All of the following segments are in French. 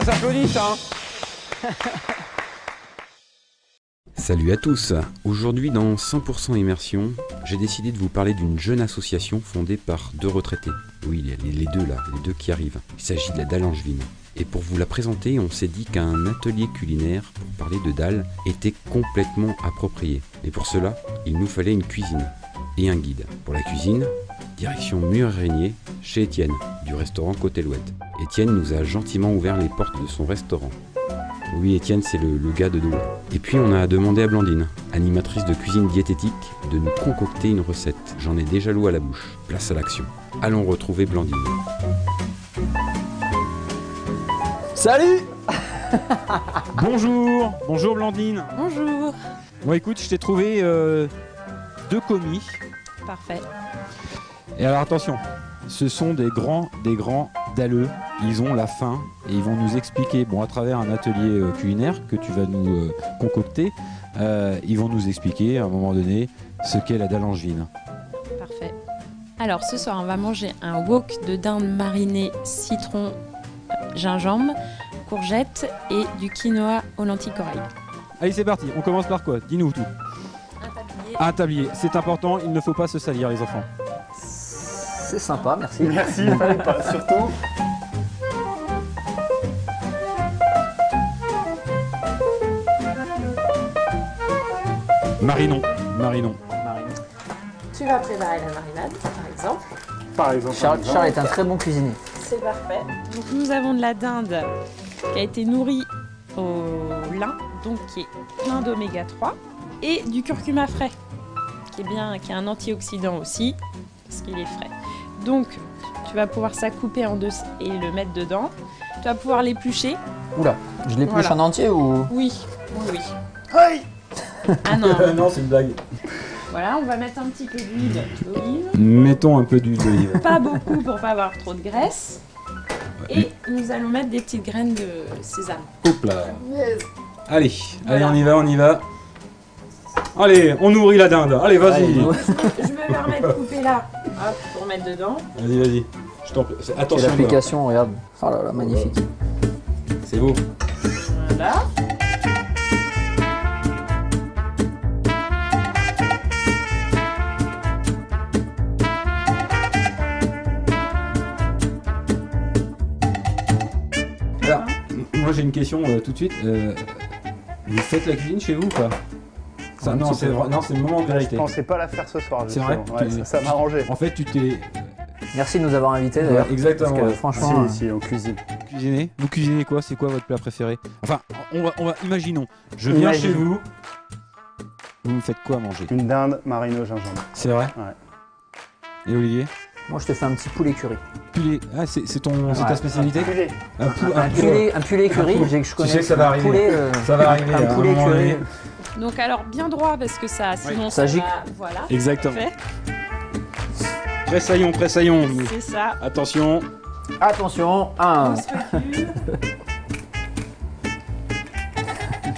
s'applaudit ça hein. Salut à tous. Aujourd'hui dans 100% Immersion, j'ai décidé de vous parler d'une jeune association fondée par deux retraités. Oui, il y a les deux là, les deux qui arrivent. Il s'agit de la Dalle Angevine. Et pour vous la présenter, on s'est dit qu'un atelier culinaire pour parler de dalle était complètement approprié. Et pour cela, il nous fallait une cuisine et un guide. Pour la cuisine, direction Mur-Régnier, chez Étienne, du restaurant Côte Élouette. Étienne nous a gentiment ouvert les portes de son restaurant. Oui, Étienne, c'est le gars de dos. Et puis on a demandé à Blandine, animatrice de cuisine diététique, de nous concocter une recette. J'en ai déjà l'eau à la bouche. Place à l'action. Allons retrouver Blandine. Salut. Bonjour Blandine. Bonjour. Bon écoute, je t'ai trouvé deux commis. Parfait. Et alors attention, ce sont des grands dalleux. Ils ont la faim et ils vont nous expliquer, bon à travers un atelier culinaire que tu vas nous concocter, ils vont nous expliquer à un moment donné ce qu'est la dalle angevine. Parfait. Alors ce soir on va manger un wok de dinde marinée citron, gingembre, courgettes et du quinoa aux lentilles corail. Allez c'est parti, on commence par quoi? Dis-nous tout. Un tablier, c'est important, il ne faut pas se salir les enfants. C'est sympa, merci. Merci, il fallait pas, surtout. Marinons. Tu vas préparer la marinade par exemple. Charles est un très bon cuisinier. C'est parfait. Donc nous avons de la dinde qui a été nourrie au lin, donc qui est plein d'oméga 3, et du curcuma frais, qui est un antioxydant aussi, parce qu'il est frais. Donc tu vas pouvoir ça couper en deux et le mettre dedans. Tu vas pouvoir l'éplucher. Oula, je l'épluche en entier ou... Oui. Aïe. Ah non. Non, c'est une blague. Voilà, on va mettre un petit peu d'huile d'olive. Mettons un peu d'huile d'olive. Pas beaucoup pour pas avoir trop de graisse. Et nous allons mettre des petites graines de sésame. Hop là. Allez, Voilà. on y va. Allez, on nourrit la dinde. Allez, vas-y. Allez, Je me permets de couper là, hop, pour mettre dedans. Vas-y. Je t'en prie. Et Attention. l'application, regarde. Oh là là, magnifique. C'est beau. Voilà. Alors, moi j'ai une question tout de suite. Vous faites la cuisine chez vous ou pas? Ça, non, c'est le moment de Je vérité. pensais pas la faire ce soir. C'est vrai. justement. Ouais, ça m'a arrangé. En fait, tu t'es Merci de nous avoir invités d'ailleurs. exactement Parce que franchement, Si, on cuisine. cuisiné. Vous cuisinez quoi? C'est quoi votre plat préféré? Enfin, on va imaginons. Je viens Imagine. chez vous. Vous me faites quoi à manger? Une dinde marinée au gingembre. C'est vrai? Ouais. Et Olivier? moi je te fais un petit poulet curry. Poulet. Ah, c'est ta spécialité? Poulet. Un poulet curry, je connais. sais que ça va arriver. Poulet, Ça va arriver. un à un poulet moment donné. curry. Donc alors bien droit parce que ça, sinon Ça gicle. va... Voilà. Exactement. Fait. Pressaillons. C'est ça. Attention. Attention, un. On se recule.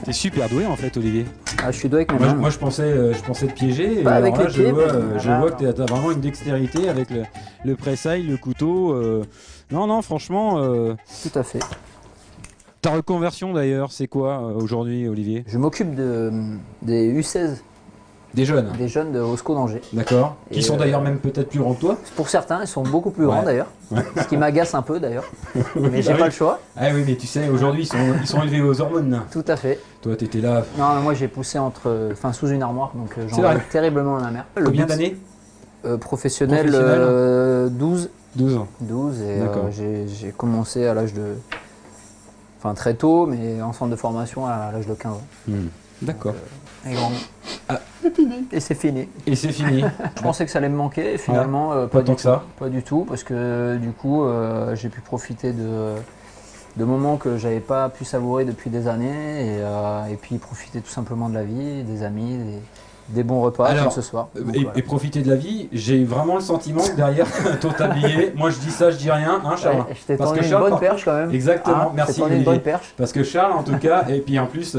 T'es super doué en fait, Olivier. Ah, je suis doué avec mes mains. Moi je pensais te piéger. Et Pas avec alors là, les pieds, je vois que t'as vraiment une dextérité avec le pressail, le couteau. Non, franchement. Tout à fait. Ta reconversion d'ailleurs, c'est quoi aujourd'hui, Olivier? Je m'occupe des U16, Des jeunes. des jeunes de Roscoe d'Angers. D'accord. Qui Et, sont d'ailleurs même peut-être plus grands que toi. Pour certains, ils sont beaucoup plus Ouais. grands d'ailleurs. Ce qui m'agace un peu d'ailleurs. Mais j'ai pas le choix. Ah oui, mais tu sais, aujourd'hui ils sont élevés aux hormones. Tout à fait. Toi, t'étais là. Non, moi j'ai poussé sous une armoire, donc C'est j'en vrai. vais terriblement à la mer. Le Combien but, d'années? Professionnel, Professionnel. 12. 12 ans. 12 et D'accord. j'ai commencé à l'âge de... Enfin très tôt, mais en centre de formation à l'âge de 15 ans. D'accord. Et grand. Ah. Et c'est fini. Et c'est fini. Je pensais que ça allait me manquer et finalement Pas du tant que tout. ça. Pas du tout, parce que du coup j'ai pu profiter de moments que j'avais pas pu savourer depuis des années et puis profiter tout simplement de la vie, des amis, des bons repas Alors, comme ce soir. Donc, voilà. Et profiter de la vie, j'ai vraiment le sentiment que derrière ton tablier, moi je dis ça, je dis rien, hein Charles? Ouais, je t'ai Parce tendu que une Charles, bonne par perche quand même. Exactement, Hein, merci je t'ai tendu une Olivier. bonne perche. Parce que Charles en tout cas, et puis en plus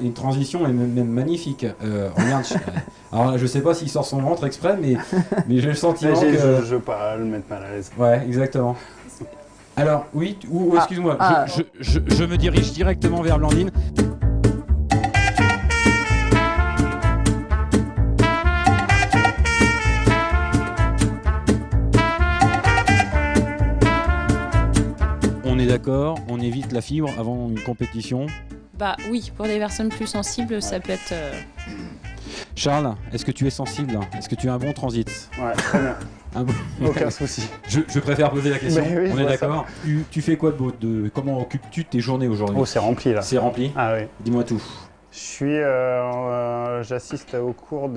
une transition est même magnifique. Regarde, alors là, je sais pas s'il sort son ventre exprès, mais j'ai le sentiment que... Je veux pas le mettre mal à l'aise. Ouais, exactement. Alors, oui, excuse-moi, ah. je me dirige directement vers Blandine. On est d'accord, on évite la fibre avant une compétition. Bah oui, pour des personnes plus sensibles, ça peut être... Charles, est-ce que tu es sensible? Est-ce que tu as un bon transit? Ouais, très bien. Un bon- Aucun souci. Je préfère poser la question, Mais oui, je on est vois ça. d'accord. Tu fais quoi de beau? Comment occupes-tu tes journées aujourd'hui? Oh, c'est rempli là. C'est rempli? Ah oui. Dis-moi tout. J'assiste au cours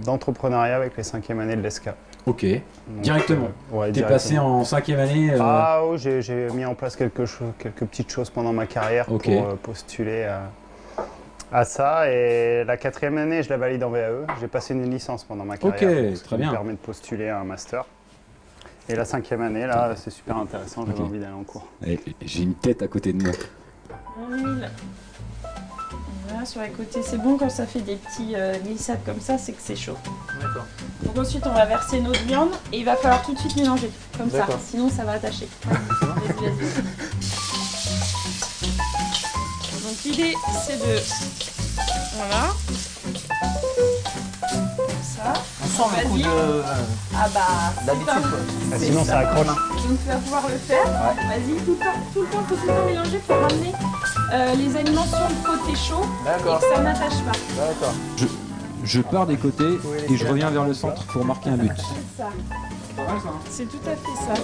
d'entrepreneuriat avec les 5e années de l'ESCA. Ok. Donc, Directement. Ouais, T'es directement. passé en 5e année. Ah oui, j'ai mis en place quelques petites choses pendant ma carrière Ok. pour postuler à ça. Et la 4e année, je la valide en VAE. J'ai passé une licence pendant ma carrière. Ok, donc, ce très qui bien. me permet de postuler à un master. Et la 5e année, là, c'est super intéressant. J'avais Ok. envie d'aller en cours. J'ai une tête à côté de moi. Voilà, sur les côtés, c'est bon quand ça fait des petits glissades comme ça, c'est que c'est chaud. D'accord. Donc ensuite, on va verser notre viande et il va falloir tout de suite mélanger, comme ça, D'accord. sinon ça va attacher. Vas-y, vas-y. Donc l'idée, c'est de... Voilà. Comme ça. On sent le coup Vas-y. de... Ah bah, c'est d'habitude, pas- quoi. Ah, c'est sinon, ça accroche. Donc tu vas pouvoir le faire. Vas-y, tout le temps, faut tout le temps mélanger pour ramener les aliments sur le côté chaud et D'accord. que ça n'attache pas. D'accord. Je pars des côtés et je reviens vers le centre pour marquer un but. C'est ça. C'est tout à fait ça.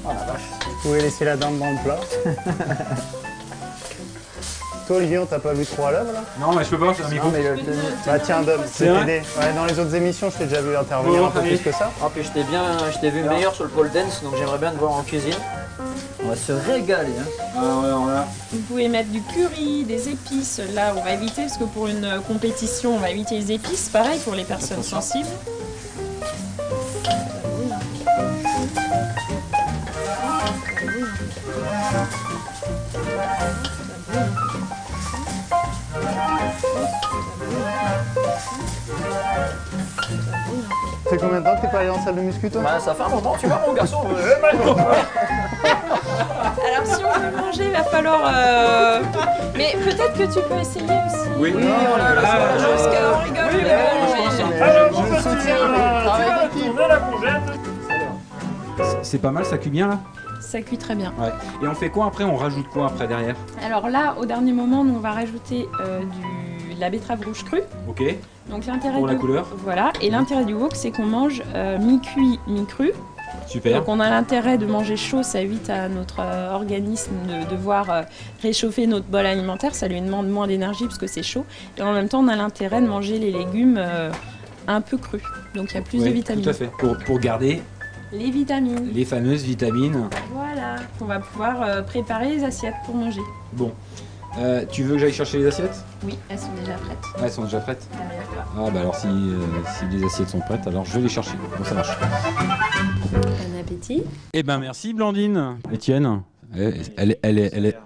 Oh la vache. Vous pouvez laisser la dinde dans le plat. Toi, Olivier, on t'a pas vu trop à l'œuvre là? Non, mais je peux pas, c'est un micro. Non, mais le... Bah tiens, donne, C'est je vais vrai t'aider. Ouais, dans les autres émissions, je t'ai déjà vu intervenir Bon, un peu allez. plus que ça. Ah, puis je t'ai vu meilleur sur le pole dance, donc j'aimerais bien te voir en cuisine. On va se régaler, hein. Alors là, Vous pouvez mettre du curry, des épices. Là, on va éviter, parce que pour une compétition, on va éviter les épices. Pareil pour les personnes sensibles. Ça fait combien de temps que t'es pas allé en salle de muscu, toi? Bah, ça fait un moment, tu vois, mon garçon. Alors, si on veut manger, il va falloir... Mais peut-être que tu peux essayer aussi. Oui. on la parce qu'on rigole, on rigole. Je soutiens c'est pas mal, ça cuit bien là. Ça cuit très bien. Ouais. Et on fait quoi après? On rajoute quoi après derrière? Alors là, au dernier moment, nous, on va rajouter de la betterave rouge crue. Ok. Donc l'intérêt Pour la du- couleur. Voilà. Et l'intérêt du wok, c'est qu'on mange mi-cuit, mi-cru. Super. Donc on a l'intérêt de manger chaud, ça évite à notre organisme de devoir réchauffer notre bol alimentaire, ça lui demande moins d'énergie parce que c'est chaud. Et en même temps, on a l'intérêt de manger les légumes un peu crus. Donc il y a plus de Ouais, vitamines. tout à fait. Pour garder Les vitamines. les fameuses vitamines. Voilà. On va pouvoir préparer les assiettes pour manger. Bon. Tu veux que j'aille chercher les assiettes? Oui, elles sont déjà prêtes. Ah, elles sont déjà prêtes. Derrière toi. Ah bah alors si les assiettes sont prêtes, alors je vais les chercher. Bon, ça marche. Bon appétit. Eh ben merci Blandine. Étienne, elle est...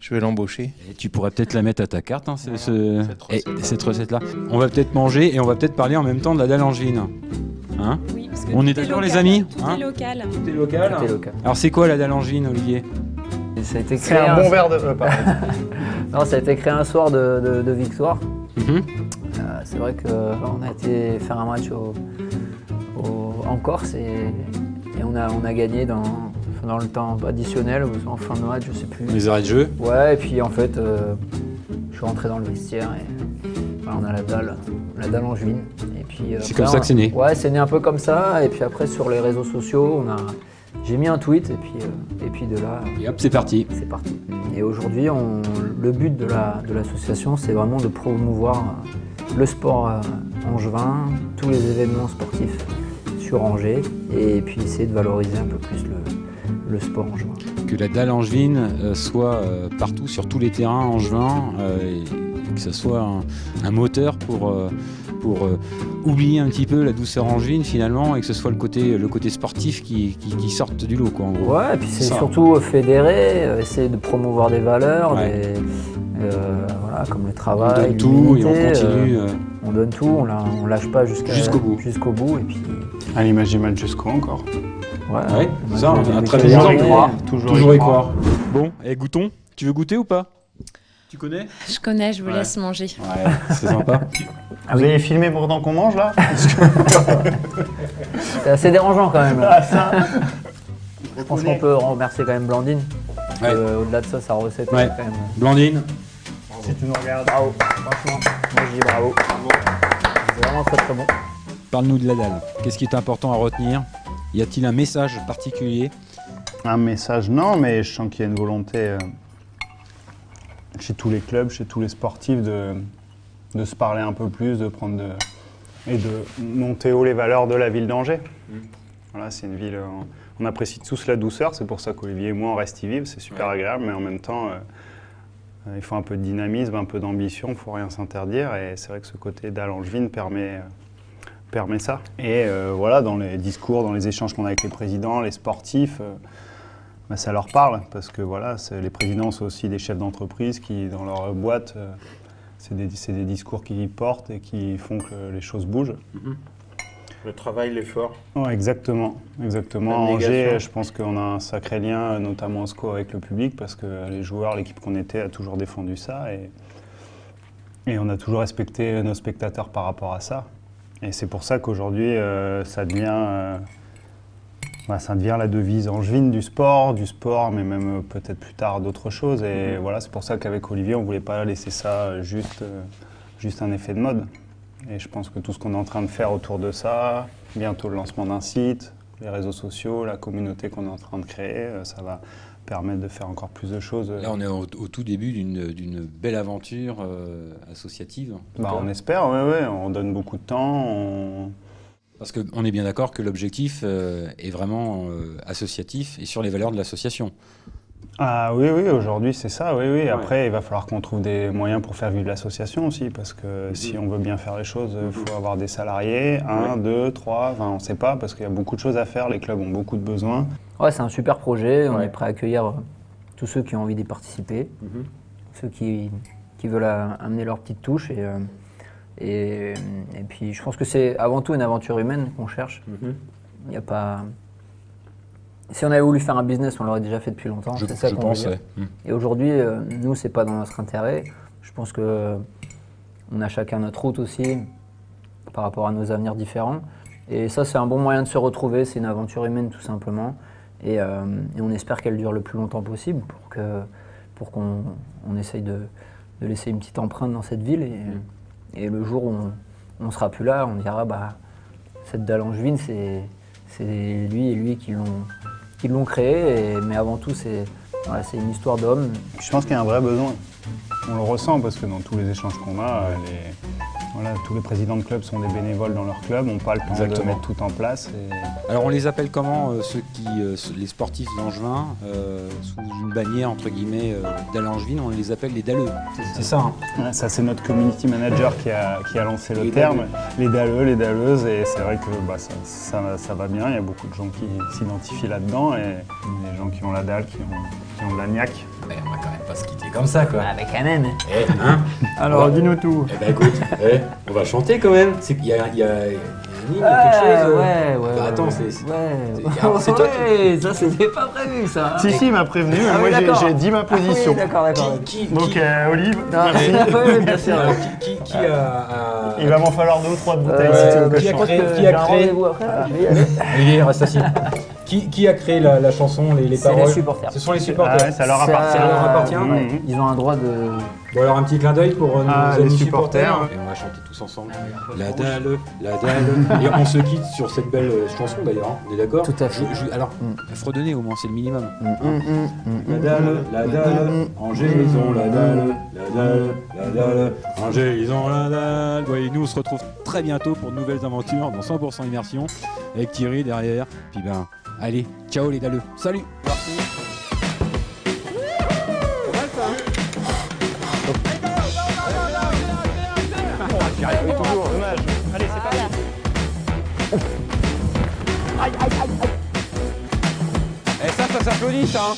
Je vais l'embaucher. Et tu pourrais peut-être la mettre à ta carte, hein, cette recette-là. On va peut-être manger et on va peut-être parler en même temps de la dalle angevine. Hein? Oui, parce que On tout est d'accord, local. les amis, Tout hein est local. Tout est local. C'était local. Alors c'est quoi la dalle angevine, Olivier? Et ça a été C'est créé un bon verre de... pardon. Non, ça a été créé un soir de victoire. Mhm. C'est vrai qu'on a été faire un match en Corse et on a gagné dans le temps additionnel ou en fin de match, je sais plus. Les arrêts de jeu. Ouais, et puis en fait, je suis rentré dans le vestiaire et voilà, on a la dalle angevine. Et puis, C'est après, comme ça que c'est né. Ouais, c'est né un peu comme ça. Et puis après, sur les réseaux sociaux, j'ai mis un tweet et puis de là, Et hop, c'est parti. c'est parti. Et aujourd'hui, le but de l'association, c'est vraiment de promouvoir le sport angevin, tous les événements sportifs sur Angers, et puis essayer de valoriser un peu plus le sport angevin. Que la dalle angevine soit partout sur tous les terrains angevins et que ce soit un moteur pour oublier un petit peu la douceur angevine finalement et que ce soit le côté sportif qui sorte du lot quoi en gros. Ouais, et puis c'est Ça. surtout fédérer, essayer de promouvoir des valeurs, Ouais. voilà, comme le On travail, donne tout et on l'unité, continue. on donne tout, on lâche pas Jusqu'au bout. jusqu'au bout, et puis À l'image du match jusqu'au encore. Ouais, c'est ça, un très bon Toujours y exemple. croire. Toujours y croire. Bon, et goûtons. Tu veux goûter ou pas? Tu connais? Je connais, je vous Ouais. laisse manger. Ouais, c'est sympa. Vous avez filmé pendant qu'on mange là? C'est assez dérangeant quand même. Là. Ah, ça. Je pense qu'on peut remercier quand même Blandine. Ouais. Au-delà de ça, sa recette, Ouais. c'est quand même. Blandine. Si tu nous regardes. Bravo, franchement, moi je dis bravo. C'est vraiment très très bon. Parle-nous de la dalle. Qu'est-ce qui est important à retenir? Y a-t-il un message particulier? Un message, non, mais je sens qu'il y a une volonté chez tous les clubs, chez tous les sportifs de se parler un peu plus, et de monter haut les valeurs de la ville d'Angers. Voilà, c'est une ville, on apprécie tous la douceur, c'est pour ça qu'Olivier et moi on reste y vivre, c'est super agréable, mais en même temps, il faut un peu de dynamisme, un peu d'ambition, il ne faut rien s'interdire, et c'est vrai que ce côté dalle angevine permet ça. Et voilà, dans les discours, dans les échanges qu'on a avec les présidents, les sportifs, bah, ça leur parle, parce que voilà, les présidents sont aussi des chefs d'entreprise qui, dans leur boîte, c'est des discours qui portent et qui font que les choses bougent. Le travail, l'effort. Ouais, exactement. L'abnégation. Angers, je pense qu'on a un sacré lien, notamment au SCO, avec le public, parce que les joueurs, l'équipe qu'on était, a toujours défendu ça. Et on a toujours respecté nos spectateurs par rapport à ça. Et c'est pour ça qu'aujourd'hui, ça devient la devise angevine du sport, mais même peut-être plus tard d'autres choses. Et voilà, c'est pour ça qu'avec Olivier, on ne voulait pas laisser ça juste un effet de mode. Et je pense que tout ce qu'on est en train de faire autour de ça, bientôt le lancement d'un site, les réseaux sociaux, la communauté qu'on est en train de créer, ça va permettre de faire encore plus de choses. Là, on est au tout début d'une belle aventure associative. On espère, oui, on donne beaucoup de temps. Parce qu'on est bien d'accord que l'objectif est vraiment associatif et sur les valeurs de l'association. Ah oui, aujourd'hui c'est ça, oui. Après, il va falloir qu'on trouve des moyens pour faire vivre l'association aussi, parce que si on veut bien faire les choses, il faut avoir des salariés, 1, 2, 3, enfin on ne sait pas, parce qu'il y a beaucoup de choses à faire, les clubs ont beaucoup de besoins. Ouais, c'est un super projet, on est prêt à accueillir tous ceux qui ont envie d'y participer, ceux qui veulent amener leur petite touche. Et puis je pense que c'est avant tout une aventure humaine qu'on cherche. Il n'y a pas... Si on avait voulu faire un business, on l'aurait déjà fait depuis longtemps. C'est ça qu'on veut dire. Et aujourd'hui, nous, c'est pas dans notre intérêt. Je pense que on a chacun notre route aussi, par rapport à nos avenirs différents. Et ça, c'est un bon moyen de se retrouver. C'est une aventure humaine, tout simplement. Et on espère qu'elle dure le plus longtemps possible pour qu'on essaye de laisser une petite empreinte dans cette ville. Et le jour où on sera plus là, on dira cette dalle angevine, c'est lui et lui qui l'ont créé, mais avant tout c'est une histoire d'homme. Je pense qu'il y a un vrai besoin. On le ressent parce que dans tous les échanges qu'on a, tous les présidents de clubs sont des bénévoles dans leur club, n'ont pas le temps de mettre tout en place. Alors on les appelle comment les sportifs angevins, sous une bannière entre guillemets dalle angevine, on les appelle les dalleux. C'est ça. Ouais, ça c'est notre community manager qui a lancé le terme, les dalleux, les dalleuses, et c'est vrai que ça va bien, il y a beaucoup de gens qui s'identifient là-dedans, et des gens qui ont la dalle, qui ont de la niaque. On va quand même pas se quitter comme ça quoi. Avec quand même. Alors dis-nous tout. Eh ben écoute, on va chanter quand même. C'est qu'il y a quelque chose. Attends, c'est toi qui... ça c'était pas prévu ça. Si, il m'a prévenu, mais moi j'ai dit ma position. Oui, d'accord. Donc Olive, merci. Bien sûr. Qui a... Il va m'en falloir 2 ou 3 de bouteilles si tu veux que je chante. Qui a créé... Olivier, reste assis. Qui a créé la chanson, les paroles? C'est les supporters. Ce sont les supporters. Ça leur appartient. Ça leur appartient. Ils ont un droit de... Bon alors un petit clin d'œil pour nos les amis supporters. Et on va chanter tous ensemble. La dalle. Et on se quitte sur cette belle chanson d'ailleurs, on est d'accord? Tout à fait. Alors, fredonner au moins, c'est le minimum. La dalle, Angers ils ont la dalle, Angers ils ont la dalle. Ouais, et nous on se retrouve très bientôt pour de nouvelles aventures dans 100% immersion avec Thierry derrière. Puis allez, ciao les dalleux. Salut. J'y arrive toujours, dommage. Allez, c'est parti. Et ça s'applaudit ça.